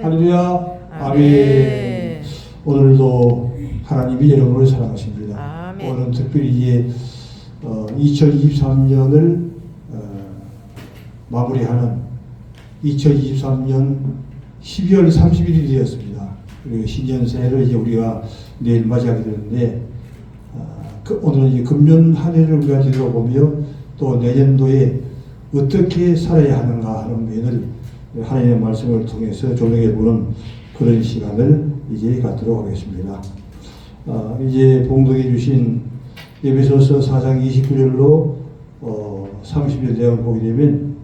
할렐루야. 아멘. 오늘도 하나님이 여러분을 사랑하십니다. 아멘. 오늘은 특별히 이제 2023년을 마무리하는 2023년 12월 30일이 되었습니다. 그리고 신년새해를 이제 우리가 내일 맞이하게 되는데 오늘은 이제 금년 한 해를 우리가 뒤돌아보며 또 내년도에 어떻게 살아야 하는가 하는 면을 하나님의 말씀을 통해서 조명해보는 그런 시간을 이제 갖도록 하겠습니다. 이제 봉독해 주신 에베소서 4장 29절로 30절 내용을 보게 되면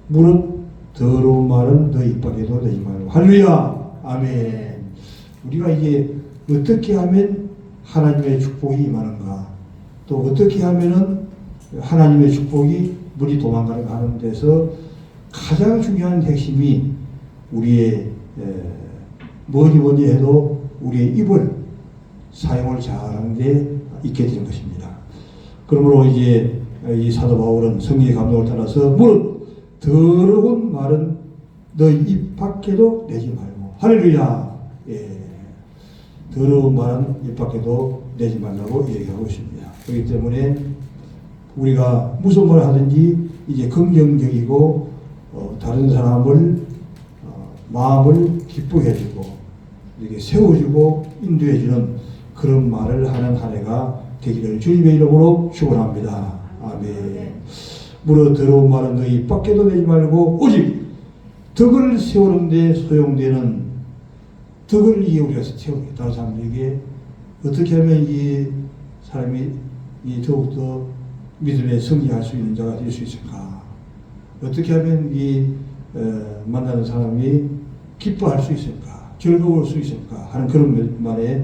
무릇 더러운 말은 너 입 밖에도 내지 말고 할렐루야 아멘. 우리가 이제 어떻게 하면 하나님의 축복이 임하는가, 또 어떻게 하면은 하나님의 축복이 물이 도망가는가 하는 데서 가장 중요한 핵심이 우리의 뭐니 해도 우리의 입을 사용을 잘하는 데 있게 되는 것입니다. 그러므로 이제 이 사도 바울은 성령의 감동을 따라서 무릇 더러운 말은 너 입 밖에도 내지 말고 할렐루야. 더러운 말은 입 밖에도 내지 말라고 얘기하고 있습니다. 그렇기 때문에 우리가 무슨 말을 하든지 이제 긍정적이고 다른 사람을 마음을 기쁘게 해주고 이렇게 세워주고 인도해주는 그런 말을 하는 한 해가 되기를 주님의 이름으로 축원합니다. 아멘. 무릇 더러운 말은 너희 밖에도 내지 말고 오직 덕을 세우는 데 소용되는 덕을 이에 우리가 세우게 다른 사람들에게 어떻게 하면 이 사람이 더욱더 믿음에 성장할 수 있는 자가 될 수 있을까? 어떻게 하면 이 만나는 사람이 기뻐할 수 있을까? 즐거울 수 있을까? 하는 그런 말에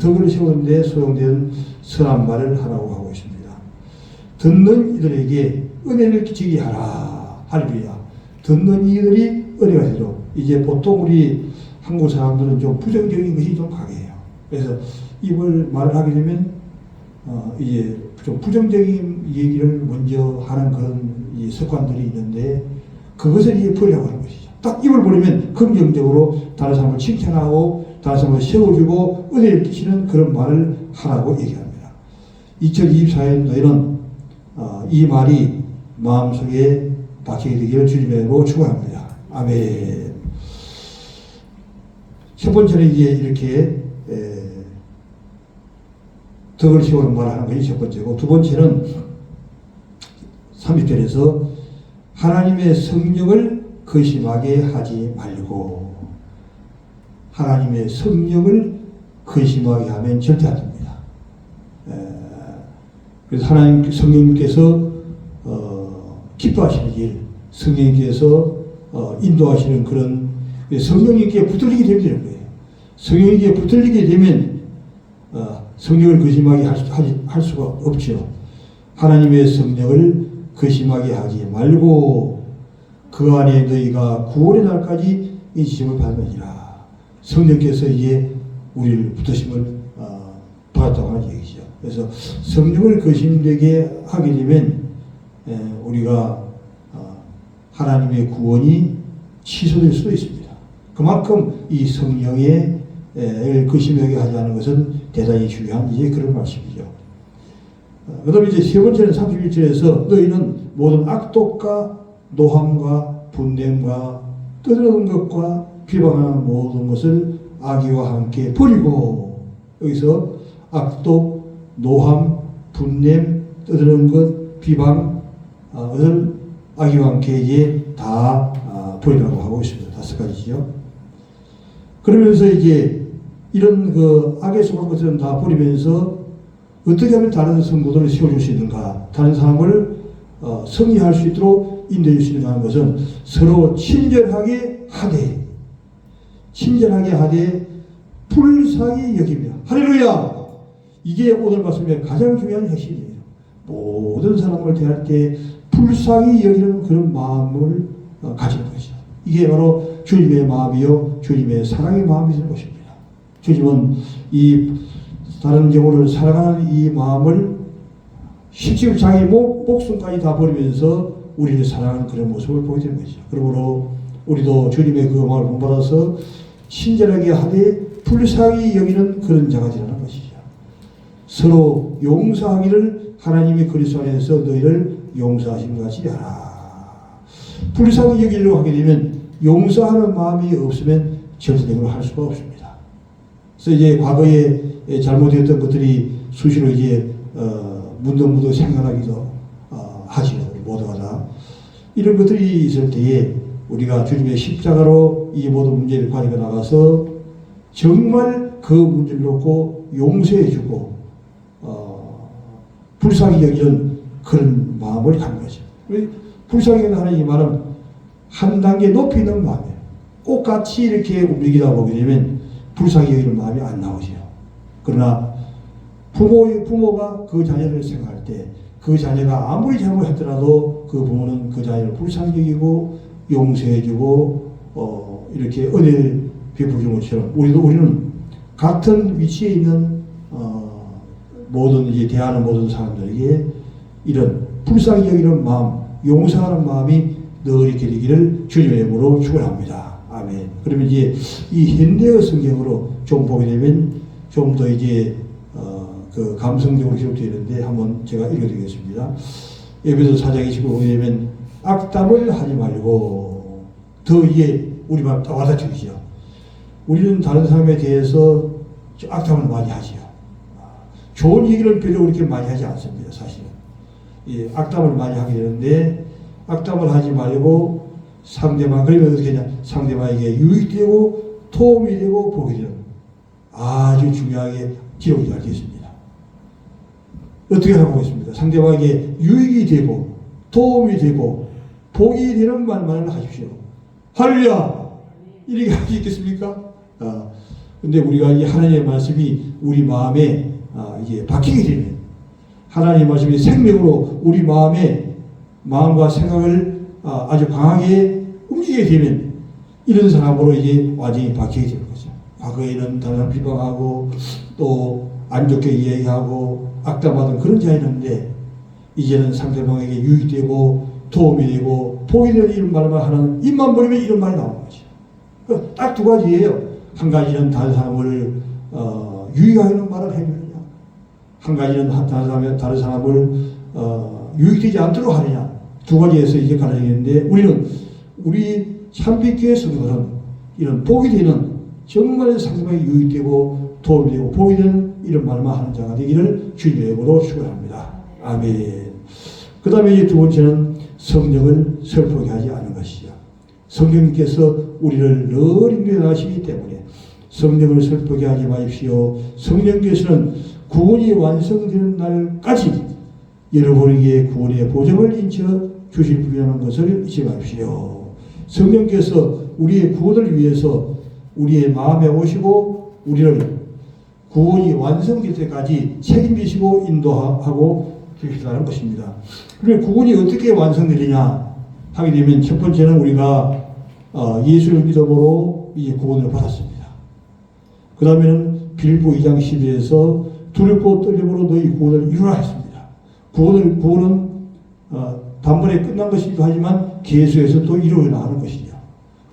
덕을 세우는 데 소용되는 선한 말을 하라고 하고 있습니다. 듣는 이들에게 은혜를 끼치게 하라. 할렐루야. 듣는 이들이 은혜가 되도록. 이제 보통 우리 한국 사람들은 좀 부정적인 것이 좀 강해요. 그래서 입을 말을 하게 되면 이제 좀 부정적인 얘기를 먼저 하는 그런 이 습관들이 있는데 그것을 이제 버리라고 하는 것이죠. 딱 입을 벌리면 긍정적으로 다른 사람을 칭찬하고 다른 사람을 세워주고 은혜를 끼치는 그런 말을 하라고 얘기합니다. 2024년도에는 이 말이 마음속에 박히게 되기를 주님으로 축원합니다. 아멘. 첫 번째는 이제 이렇게 덕을 세우는 말을 하는 것이 첫 번째고, 두 번째는 30절에서 하나님의 성령을 거심하게 하지 말고, 하나님의 성령을 거심하게 하면 절대 안 됩니다. 그래서 하나님 성령님께서 기뻐하시는 길, 성령님께서 인도하시는 그런 성령님께 붙들리게 되는 거예요. 성령님께 붙들리게 되면 성령을 거심하게 할 수가 없죠. 하나님의 성령을 거심하게 하지 말고 그 안에 너희가 구원의 날까지 인치심을 받느니라. 성령께서 이제 우리를 붙드심을 받았다고 하는 얘기죠. 그래서 성령을 거심되게 하게 되면 우리가 하나님의 구원이 취소될 수도 있습니다. 그만큼 이 성령의 거심하게 하지 않는 것은 대단히 중요한 이제 그런 말씀이죠. 그 다음에 이제 세 번째는 31절에서 너희는 모든 악독과 노함과 분냄과 떠드는 것과 비방하는 모든 것을 악의와 함께 버리고, 여기서 악독, 노함, 분냄, 떠드는 것, 비방을 악의와 함께 이제 다 버리라고 하고 있습니다. 5가지죠. 그러면서 이제 이런 그 악에 속한 것들은 다 버리면서 어떻게 하면 다른 성도들을 세워줄 수 있는가, 다른 사람을 승리할 수 있도록 인도해 줄 수 있는가 하는 것은 서로 친절하게 하되, 불쌍히 여기며 할렐루야. 이게 오늘 말씀의 가장 중요한 핵심이에요. 모든 사람을 대할 때 불쌍히 여기는 그런 마음을 가지는 것이죠. 이게 바로 주님의 마음이요 주님의 사랑의 마음이 되는 것입니다. 주님은 이 다른 영혼을 사랑하는 이 마음을 실질 자기 목숨까지 다 버리면서 우리를 사랑하는 그런 모습을 보게 되는 것이죠. 그러므로 우리도 주님의 그 음악을 본받아서 친절하게 하되 불쌍히 여기는 그런 자가 되라는 것이죠. 서로 용서하기를 하나님이 그리스도 안에서 너희를 용서하신 것 같이 하라. 불쌍히 여기려고 하게 되면 용서하는 마음이 없으면 절대적으로 할 수가 없습니다. 그래서 이제 과거에 잘못했던 것들이 수시로 이제 문득문득 생각나기도 하지요. 모두가 다. 이런 것들이 있을 때에 우리가 주님의 십자가로 이 모든 문제를 가지고 나가서 정말 그 문제를 놓고 용서해주고 불쌍히 여기는 그런 마음을 갖는 거죠. 불쌍히 여기는 하나님 말은 한 단계 높이 있는 마음이에요. 꽃같이 이렇게 움직이다 보게 되면 불쌍히 여기는 마음이 안 나오죠. 그러나 부모가 그 자녀를 생각할 때 그 자녀가 아무리 잘못했더라도 그 부모는 그 자녀를 불쌍히 여기고 용서해주고 이렇게 은혜를 베풀는 것처럼 우리는 같은 위치에 있는 모든 이제 대하는 모든 사람들에게 이런 불쌍히 여기는 마음, 용서하는 마음이 늘 이렇게 되기를 주님의 이름으로 축원합니다. 아멘. 그러면 이제 이 현대어 성경으로 좀 보게 되면 좀 더 이제 그 감성적으로 기록되어 있는데 한번 제가 읽어드리겠습니다. 에베소 4장 29절 보게 되면 악담을 하지 말고 더 이게 우리 마음 다 와닿죠. 우리는 다른 사람에 대해서 악담을 많이 하지요. 좋은 얘기를 별로 그렇게 많이 하지 않습니다. 사실은. 예, 악담을 많이 하게 되는데 악담을 하지 말고 상대방 그러면 어떻게 하냐 상대방에게 유익되고 도움이 되고 복이 되는 아주 중요하게 기록이 잘 되어 있습니다. 어떻게 하고 있습니다. 상대방에게 유익이 되고 도움이 되고 복이 되는 말만 하십시오. 할렐루야! 이렇게 할 수 있겠습니까? 근데 우리가 이 하나님의 말씀이 우리 마음에 이게 박히게 되면 하나님의 말씀이 생명으로 우리 마음과 생각을 아주 강하게 움직이게 되면 이런 사람으로 이제 완전히 박히게 되는 거죠. 과거에는 다른 사람 비방하고 또 안 좋게 이야기하고 악담하던 그런 자였는데 이제는 상대방에게 유익되고 도움이 되고 복이 되는 이런 말만 하는 입만 벌리면 이런 말이 나오는 거죠. 딱 두 가지예요. 한 가지는 다른 사람을 유익하는 말을 해주느냐, 한 가지는 다른 사람을 유익되지 않도록 하느냐. 두 가지에서 이제 갈라지는데 우리 참빛교회 성도들은 이런 복이 되는 정말 상대방에 유익되고 도움이 되고 복이 되는 이런 말만 하는 자가 되기를 주님의 이름으로 축원합니다. 아멘. 그 다음에 이제 두 번째는 성령을 슬프게 하지 않는 것이죠. 성령님께서 우리를 늘 인도해 나가시기 때문에 성령을 슬프게 하지 마십시오. 성령께서는 구원이 완성되는 날까지 여러분에게 구원의 보증을 인쳐 주실 분이라는 것을 잊지 마십시오. 성령께서 우리의 구원을 위해서 우리의 마음에 오시고 우리를 구원이 완성될 때까지 책임지시고 인도하고 주시다는 것입니다. 그러면 구원이 어떻게 완성되느냐 하게 되면 첫 번째는 우리가 예수를 믿음으로 이제 구원을 받았습니다. 그 다음에는 빌보 2장 12에서 두렵고 떨림으로 너희 구원을 이루라 했습니다. 구원은 단번에 끝난 것이기도 하지만 계속해서 또 이루어나가는 것이죠.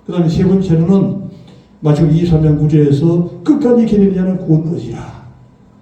그 다음에 세 번째로는 마지막 23장 9절에서 끝까지 견디는 자는 구원 얻으리라.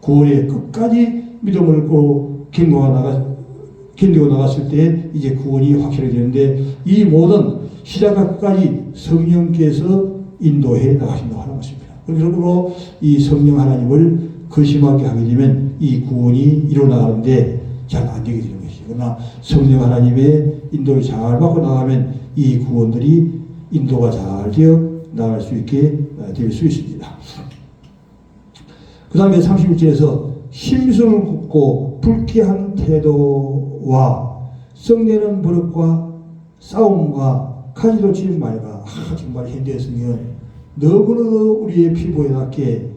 구원의 끝까지 믿음을 끌고 견디고 나갔을 때 이제 구원이 확실하게 되는데 이 모든 시작과 끝까지 성령께서 인도해 나가신다고 하는 것입니다. 그러므로 이 성령 하나님을 거심하게 하게 되면 이 구원이 이루어나가는데 잘 안 되게 되는 것이죠. 그러나 성령 하나님의 인도를 잘 받고 나가면 이 구원들이 인도가 잘 되어 나갈 수 있게 될 수 있습니다. 그 다음에 31절에서 심술을 굽고 불쾌한 태도와 썩내는 버릇과 싸움과 칼질로 치는 말과 정말 현대의 성경은 너무나도 우리의 피부에 닿게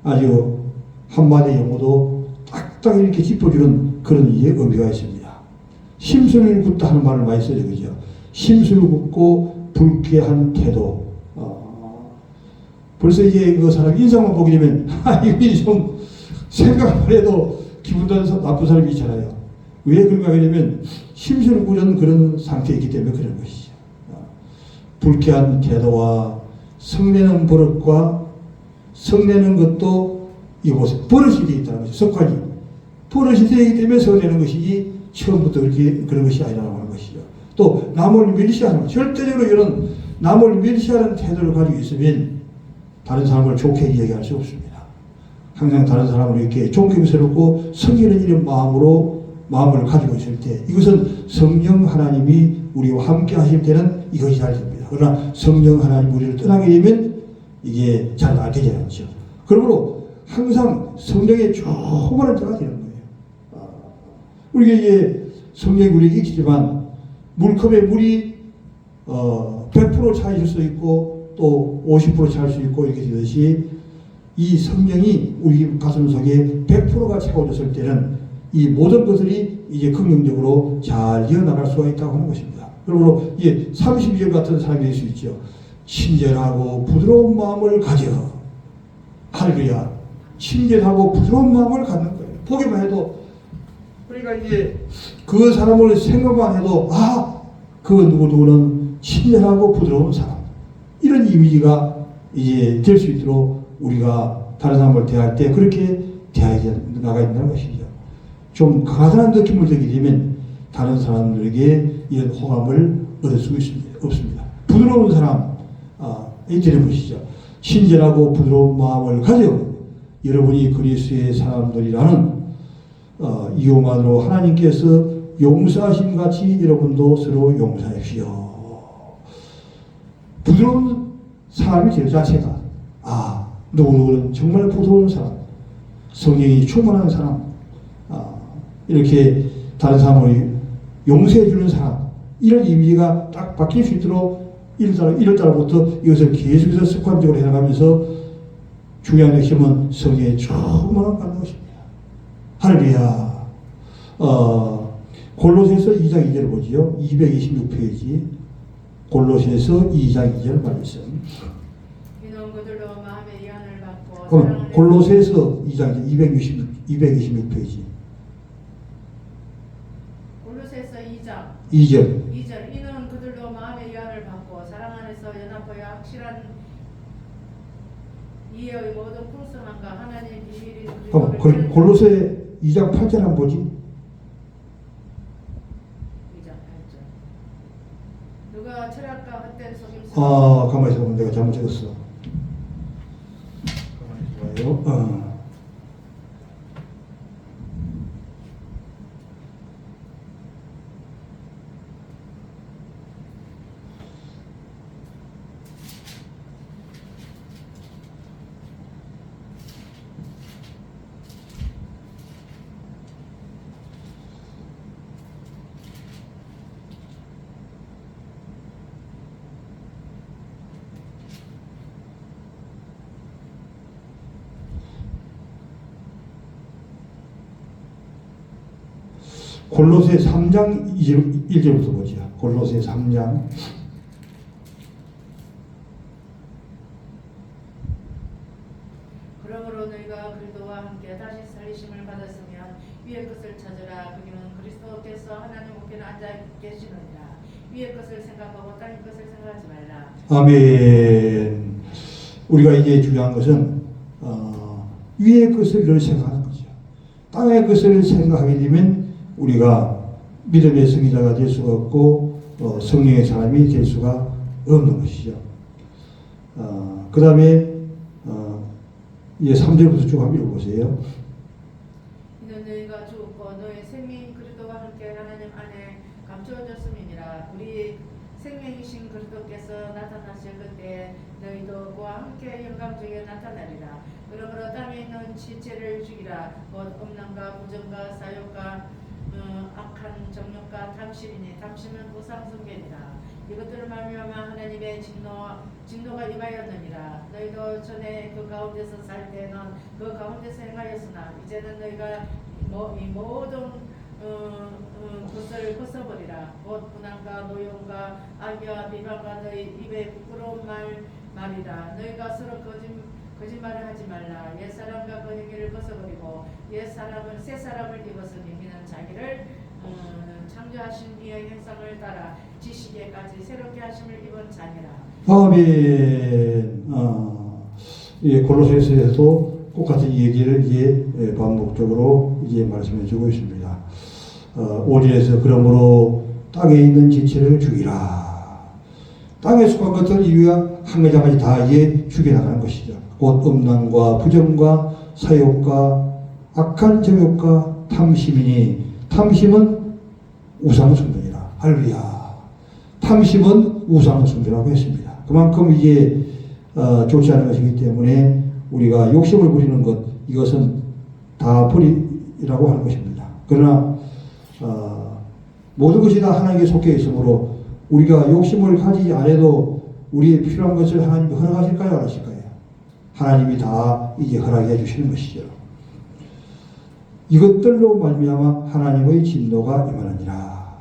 아주 한마디 영어도 딱딱 이렇게 짚어주는 그런 의미가 있습니다. 심술을 굽다 하는 말을 많이 써요. 그죠? 심술을 굽고 불쾌한 태도. 벌써 이제 그 사람 인상만 보게 되면 이게 좀 생각만 해도 기분 나쁜 사람이 있잖아요. 왜 그런가 하면 심술을 구는 그런 상태에 있기 때문에 그런 것이죠. 불쾌한 태도와 성내는 버릇과 성내는 것도 이곳에 버릇이 되어 있다는 것이 습관이 버릇이 되기 때문에 성내는 것이지 처음부터 그렇게 그런 것이 아니라고 하는 것이죠. 또 남을 멸시하는 것, 절대적으로 이런 남을 멸시하는 태도를 가지고 있으면 다른 사람을 좋게 이야기할 수 없습니다. 항상 다른 사람을 이렇게 존경스럽고 섬기는 이런 마음을 가지고 있을 때 이것은 성령 하나님이 우리와 함께 하실 때는 이것이 잘 됩니다. 그러나 성령 하나님 우리를 떠나게 되면 이게 잘 되지 않죠. 그러므로 항상 성령의 충만할 때가 되는 거예요. 우리가 이게 성령이 우리에게 있지만 물컵에 물이 100% 차 있을 수 있고 또 50% 차 수 있고 이렇게 되듯이 이 성령이 우리 가슴 속에 100%가 채워졌을 때는 이 모든 것들이 이제 긍정적으로 잘 이어나갈 수가 있다고 하는 것입니다. 그러므로 이제 32절 같은 사람이 될 수 있죠. 친절하고 부드러운 마음을 가져. 할렐루야. 친절하고 부드러운 마음을 갖는 거예요. 보기만 해도 그러니까 이제 그 사람을 생각만 해도 그 누구는 친절하고 부드러운 사람. 이런 이미지가 이제 될 수 있도록 우리가 다른 사람을 대할 때 그렇게 대해야 나가야 된다는 것이죠. 좀 가난한 느낌을 들게 되면 다른 사람들에게 이런 호감을 얻을 수 없습니다. 부드러운 사람, 이 들어보시죠. 친절하고 부드러운 마음을 가져 여러분이 그리스도의 사람들이라는 이유만으로 하나님께서 용서하신 같이 여러분도 서로 용서하십시오. 부드러운 사람이 되는 자체가 누구는 정말 부드러운 사람, 성령이 충만한 사람, 이렇게 다른 사람을 용서해 주는 사람, 이런 이미지가 딱 바뀔 수 있도록 1월달부터 이것을 계속해서 습관적으로 해나가면서 중요한 핵심은 성령의 충만함을 받는 것입니다. 할렐루야. 골로새서 2장 2절을 보지요. 226페이지 골로새서 2장 2절 말씀. 그럼 골로새서 2장 226페이지. 골로새서 2장 2절. 이는 그들로 마음의 위안을 받고 사랑 안에서 연합하여 확실한 이해의 모든 풍성함과 하나님의 비밀이 그럼 골로새 2장 8절 한번 보지. 2장 8절. 누가 철학과 헛된 속임수. 가만히 있어. 내가 잘못 적었어. 좋아요. 골로새 3장 1절부터 보죠. 골로새 3장. 그러므로 너희가 그리스도와 함께 다시 살리심을 받았으면 위의 것을 찾으라. 거기는 그리스도께서 하나님 우편에 앉아 계시느니라. 위의 것을 생각하고 땅의 것을 생각하지 말라. 아멘. 우리가 이제 중요한 것은 위의 것을 늘 생각하는 거죠. 땅의 것을 생각하게 되면 우리가 믿음의 승리자가 될 수가 없고 성령의 사람이 될 수가 없는 것이죠. 그 다음에 이제 3절부터 쭉 한번 읽어보세요. 이는 너희가 죽었고 너희 생명이 그리스도와 함께 하나님 안에 감추어졌음이니라. 우리 생명이신 그리스도께서 나타나실 그때 너희도 그와 함께 영광 중에 나타나리라. 그러므로 땅에 있는 지체를 죽이라. 곧 음란과 부정과 사욕과 악한 정욕과 탐심이니 탐심은 부상승계니라. 이것들을 말미암아 하나님의 진노가 임하였느니라. 너희도 전에 그 가운데서 살 때는 그 가운데서 행하였으나 이제는 너희가 이 모든 것을 벗어버리라. 곧 분한과 노용과 악의와 비방과 너희 입에 부끄러운 말이라. 너희가 서로 거짓말을 하지 말라. 옛사람과 그 행위를 벗어버리고 새 사람을 입었으니 이는 자기를 창조하신 이의 형상을 따라 지시기까지 새롭게 하심을 입은 자니라. 아멘. 예, 골로새서에서도 똑같은 얘기를 이제 반복적으로 이제 말씀해주고 있습니다. 5절에서 그러므로 땅에 있는 지체를 죽이라. 땅에 속한 것들 이유가 한 가지 다 이제 죽여나가는 것이죠. 곧 음란과 부정과 사욕과 악한 정욕과 탐심이니 탐심은 우상 숭배이라. 할렐루야. 탐심은 우상 숭배라고 했습니다. 그만큼 이게 좋지 않은 것이기 때문에 우리가 욕심을 부리는 것, 이것은 다 버리라고 하는 것입니다. 그러나 모든 것이 다 하나님께 속해 있으므로 우리가 욕심을 가지지 않아도 우리의 필요한 것을 하나님이 허락하실까요? 안 하실까요? 하나님이 다 이제 허락해 주시는 것이죠. 이것들로 말미암아 하나님의 진노가 임하느니라.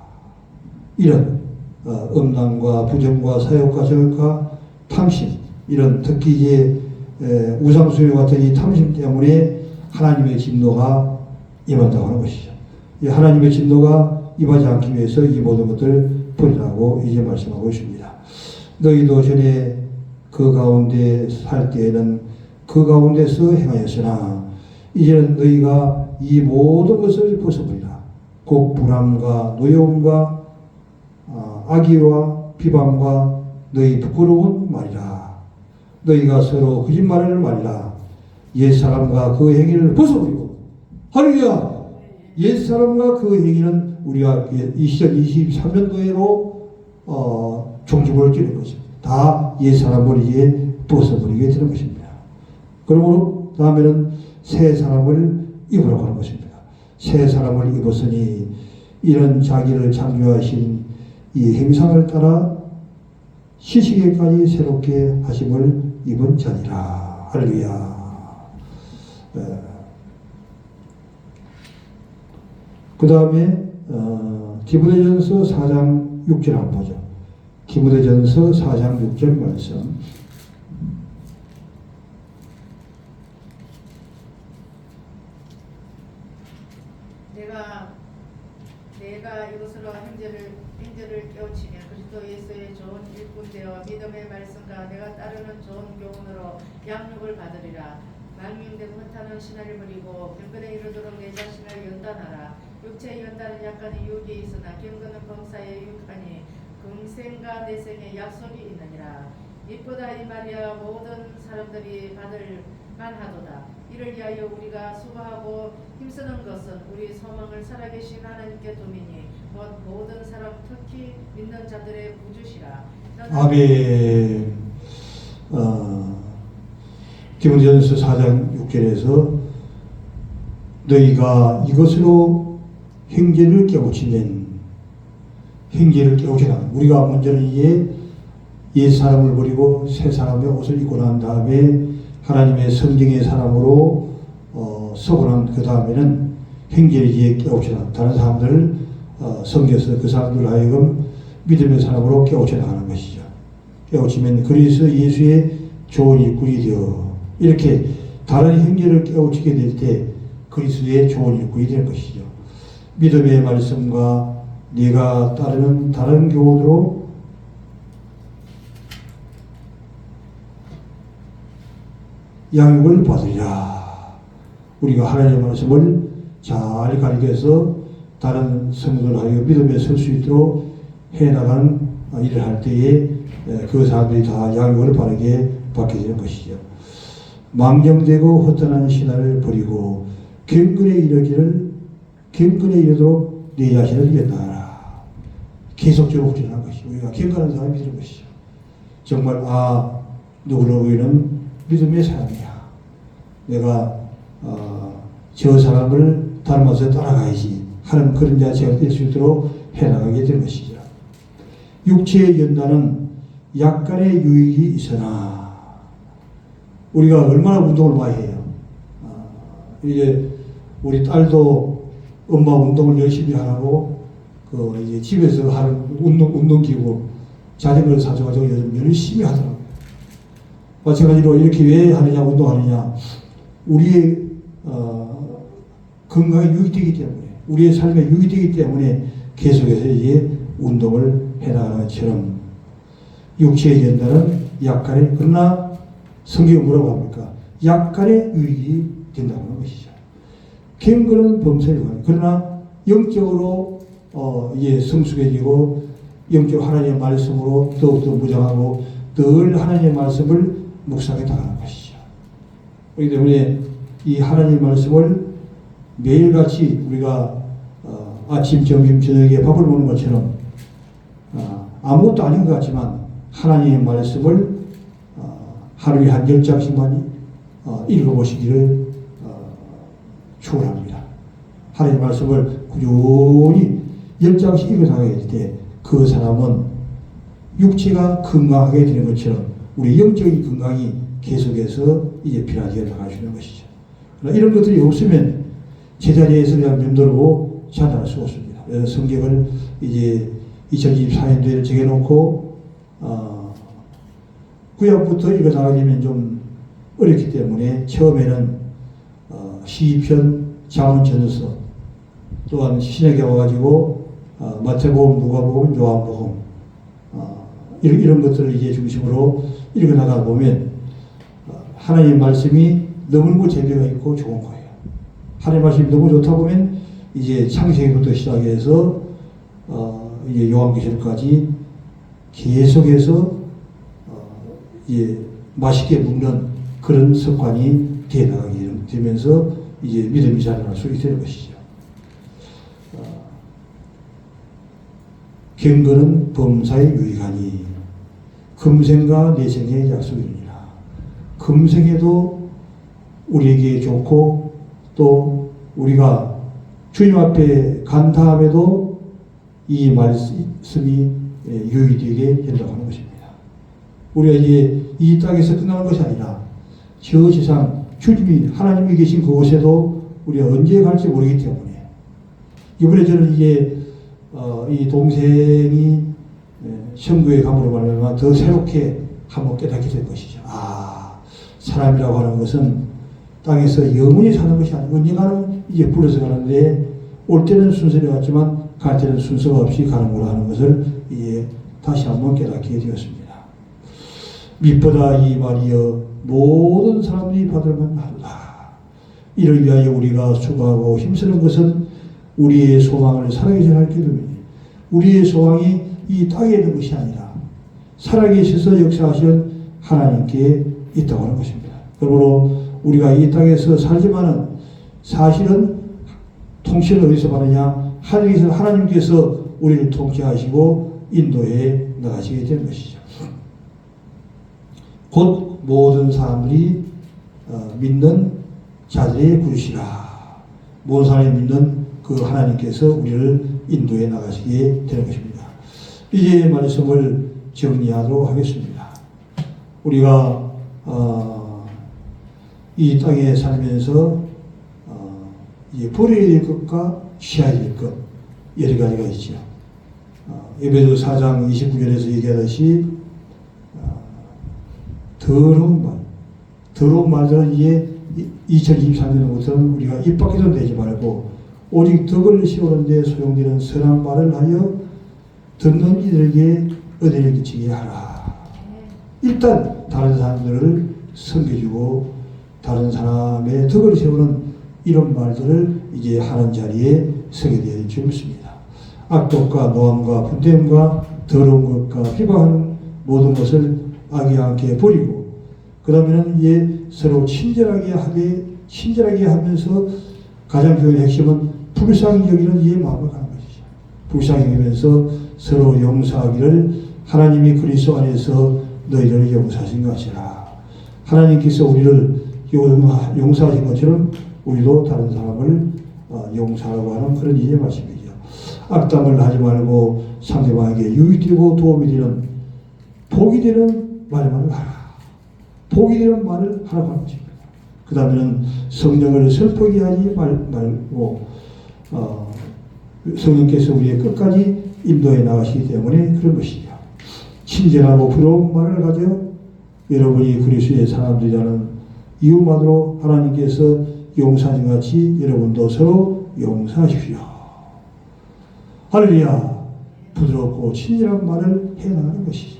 이런 음란과 부정과 사욕과 정욕과 탐심, 이런 특히 이제 우상숭배 같은 이 탐심 때문에 하나님의 진노가 임한다고 하는 것이죠. 이 하나님의 진노가 임하지 않기 위해서 이 모든 것들을 버리라고 이제 말씀하고 있습니다. 너희도 전에 그 가운데 살 때에는 그 가운데서 행하였으나 이제는 너희가 이 모든 것을 벗어버리라. 곧 불함과 노여움과 악의와 비방과 너희 부끄러운 말이라. 너희가 서로 거짓말을 말이라. 옛사람과 그 행위를 벗어버리고. 할렐루야. 옛사람과 그 행위는 우리가 2023년도에로 종주를 찌는 것입니다. 다 옛사람을 이제 벗어버리게 되는 것입니다. 그러므로 다음에는 새 사람을 입으라고 하는 것입니다. 새 사람을 입었으니 이런 자기를 창조하신 이 형상을 따라 시시계까지 새롭게 하심을 입은 자니라. 할렐루야. 그 다음에 디모데전서 4장 6절 한번 보죠. 디모데전서 4장 6절 말씀. 내가 이것으로 형제를 깨우치며 그리스도 예수의 좋은 일꾼 되어 믿음의 말씀과 내가 따르는 좋은 교훈으로 양육을 받으리라. 망명되고 허탄한 신화를 버리고 경건에 이르도록 내 자신을 연단하라. 육체의 연단은 약간의 유혹이 있으나 경건은 범사에 유익하니 금생과 내생에 약속이 있느니라. 이보다 이 말이야 모든 사람들이 받을 만하도다. 이를 위하여 우리가 수고하고 힘쓰는 것은 우리 소망을 살아계신 하나님께 두미니 모든 사람 특히 믿는 자들의 구주시라. 아멘. 디모데전서 4장 6절에서 너희가 이것으로 형제를 깨우치면 형제를 깨우치라. 우리가 먼저는 이제 옛 사람을 버리고 새 사람의 옷을 입고 난 다음에 하나님의 성경의 사람으로 서고 난 그 다음에는 형제를 이제 깨우치라. 다른 사람들을 섬겨서 그 사람들 하여금 믿음의 사람으로 깨우쳐 나가는 것이죠. 깨우치면 그리스도 예수의 좋은 일꾼이 되어 이렇게 다른 형제를 깨우치게 될 때 그리스도의 좋은 일꾼이 될 것이죠. 믿음의 말씀과 네가 따르는 다른 교훈으로 양육을 받으리라. 우리가 하나님의 말씀을 잘 가르쳐서 다른 성도들 하여 믿음에 설 수 있도록 해나가는 일을 할 때에 그 사람들이 다 양육을 바르게 받게 되는 것이죠. 망정되고 허탄한 신화를 버리고 경건에 이르도록 내 자신을 연단하라. 계속적으로 훈련하는 것이 우리가 경건한 사람이 되는 것이죠. 정말 누구는 믿음의 사람이야. 내가 저 사람을 닮아서 따라가야지 하는 그런 자체가 될 수 있도록 해나가게 되는 것이죠. 육체의 연단은 약간의 유익이 있으나 우리가 얼마나 운동을 많이 해요. 이제 우리 딸도 엄마 운동을 열심히 하라고 이제 집에서 하는 운동기구 자전거를 사줘가지고 요즘 열심히 하더라고요. 마찬가지로 이렇게 왜 하느냐, 운동하느냐. 우리의 건강에 유익되기 때문에 우리의 삶에 유익되기 때문에 계속해서 이제 운동을 해나가는 것처럼 육체의 연단은 약간의, 그러나 성경이 뭐라고 합니까? 약간의 유익이 된다고 하는 것이죠. 경건은 범사에 관한, 그러나 영적으로 이제 성숙해지고 영적 하나님의 말씀으로 더욱더 무장하고 늘 하나님의 말씀을 묵상해 나가는 것이죠. 그렇기 때문에 이 하나님의 말씀을 매일같이 우리가 아침, 점심, 저녁에 밥을 먹는 것처럼 아무것도 아닌 것 같지만 하나님의 말씀을 하루에 한 10장씩만 읽어보시기를 축원합니다. 하나님의 말씀을 꾸준히 10장씩 읽어나가게 될 때 그 사람은 육체가 건강하게 되는 것처럼 우리 영적인 건강이 계속해서 이제 필요하게 나갈 수 있는 것이죠. 그러나 이런 것들이 없으면 제자리에서 그냥 맴돌고 자살할 수 없습니다. 그래서 성경을 이제 2024년도에 정해놓고 구약부터 읽어나가게 되면 좀 어렵기 때문에 처음에는 시편, 잠언전서 또한 신약에 와가지고 마태복음, 누가복음, 요한복음 이런 것들을 이제 중심으로 읽어나가다 보면 하나님의 말씀이 너무너무 재미가 있고 좋은 거예요. 하나님의 말씀이 너무 좋다 보면 이제 창세기부터 시작해서 이제 요한계시록까지 계속해서 이제 맛있게 먹는 그런 습관이 되어나가게 되면서 이제 믿음이 자라날 수 있는 것이죠. 경건은 범사에 유익하니 금생과 내생의 약속이니라. 금생에도 우리에게 좋고 또 우리가 주님 앞에 간 다음에도 이 말씀이 유익되게 된다고 하는 것입니다. 우리가 이제 이 땅에서 끝나는 것이 아니라 저 세상 주님이 하나님이 계신 그곳에도 우리가 언제 갈지 모르기 때문에 이번에 저는 이제 이 동생이 천국에 감으로 말하면 더 새롭게 한번 깨닫게 될 것이죠. 사람이라고 하는 것은 땅에서 영원히 사는 것이 아니고 언젠가는 이제 불러서 가는데 올 때는 순서를 갔지만 갈 때는 순서가 없이 가는구나 하는 것을 이제 다시 한번 깨닫게 되었습니다. mit보다 이 말이여 모든 사람들이 받을 만하도다. 이를 위하여 우리가 수고하고 힘쓰는 것은 우리의 소망을 살아계신 할 기름이니 우리의 소망이 이 땅에 있는 것이 아니라 살아계셔서 역사하시는 하나님께 있다고 하는 것입니다. 그러므로 우리가 이 땅에서 살지만은 사실은 통치는 어디서 받느냐? 하늘에서 하나님께서 우리를 통치하시고 인도해 나가시게 되는 것이죠. 곧 모든 사람들이 믿는 자들의 그릇이라. 모든 사람이 믿는 그 하나님께서 우리를 인도해 나가시게 되는 것입니다. 이제 말씀을 정리하도록 하겠습니다. 우리가 이 땅에 살면서 이제 버려야 될 것과 취해야 될 것 여러 가지가 있죠. 에베소 4장 29절에서 얘기하듯이 더러운 말들은 이제 2023년부터는 우리가 입 밖에도 내지 말고 오직 덕을 세우는데 소용되는 선한 말을 하여 듣는 이들에게 은혜를 끼치게 하라. 일단 다른 사람들을 섬겨주고 다른 사람의 덕을 세우는 이런 말들을 이제 하는 자리에 서게 되어 있습니다. 악독과 노함과 분됨과 더러운 것과 비방하는 모든 것을 악의함께 버리고 그 다음에는 이제 서로 친절하게 하면서 가장 중요한 핵심은 불쌍히 여기는 이의 마음을 가는 것이죠. 불쌍히 여기면서 서로 용서하기를 하나님이 그리스도 안에서 너희를 용서하신 것이라. 하나님께서 우리를 용서하신 것처럼 우리도 다른 사람을 용서하라고 하는 그런 이의 말씀이죠. 악담을 하지 말고 상대방에게 유익되고 도움이 되는 복이 되는 말만 하라. 복이 되는 말을 하라고 하는 것입니다. 그 다음에는 성령을 슬프게 하지 말고 성령께서 우리의 끝까지 인도해 나가시기 때문에 그런 것이죠. 친절하고 부러운 말을 가져 여러분이 그리스도의 사람들이라는 이유만으로 하나님께서 용서하신 같이 여러분도 서로 용서하십시오. 할렐루야. 부드럽고 친절한 말을 해나가는 것이죠.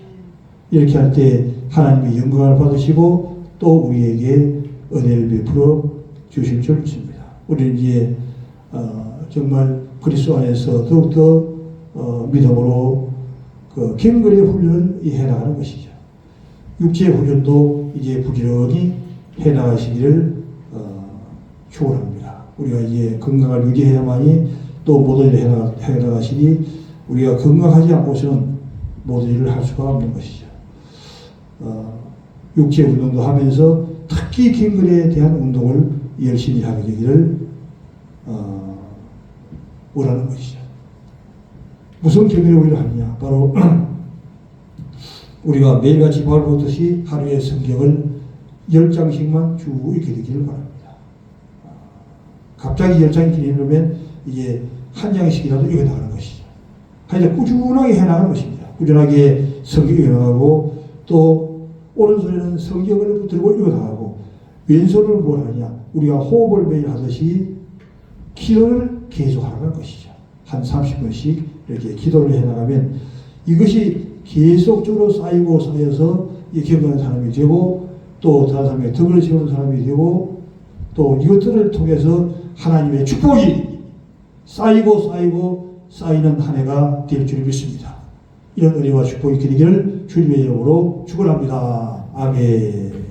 이렇게 할 때 하나님의 영광을 받으시고 또 우리에게 은혜를 베풀어 주실 줄 믿습니다. 우리는 이제 정말 그리스도 안에서 더욱더 믿음으로 그 경건의 훈련을 해나가는 것이죠. 육체의 훈련도 이제 부지런히 해나가시기를 축원합니다. 우리가 이제 건강을 유지해야만이 또 모든 일을 해나가시니 우리가 건강하지 않고서는 모든 일을 할 수가 없는 것이죠. 육체 운동도 하면서 특히 경건에 대한 운동을 열심히 하게 되기를 원하는 것이죠. 무슨 경건의 우리를 하느냐? 바로 우리가 매일같이 밥을 먹듯이 하루에 성경을 10장씩만 쭉 읽게 되기를 바랍니다. 갑자기 10장이 길이면 이게 한 장씩이라도 읽어나가는 것이죠. 하여튼 꾸준하게 해나가는 것입니다. 꾸준하게 성경 읽어나가고 또 오른손에는 성경을 붙들고 읽어나가고 왼손을 뭘 하냐? 우리가 호흡을 매일 하듯이 기도를 계속 하는 것이죠. 한 30분씩 이렇게 기도를 해나가면 이것이 계속적으로 쌓이고 쌓여서 경건한 사람이 되고 또 다른 사람에게 덕을 세우는 사람이 되고 또 이것들을 통해서 하나님의 축복이 쌓이고 쌓이는 한 해가 될 줄 믿습니다. 이런 은혜와 축복이 있기를 주님의 이름으로 축원합니다. 아멘.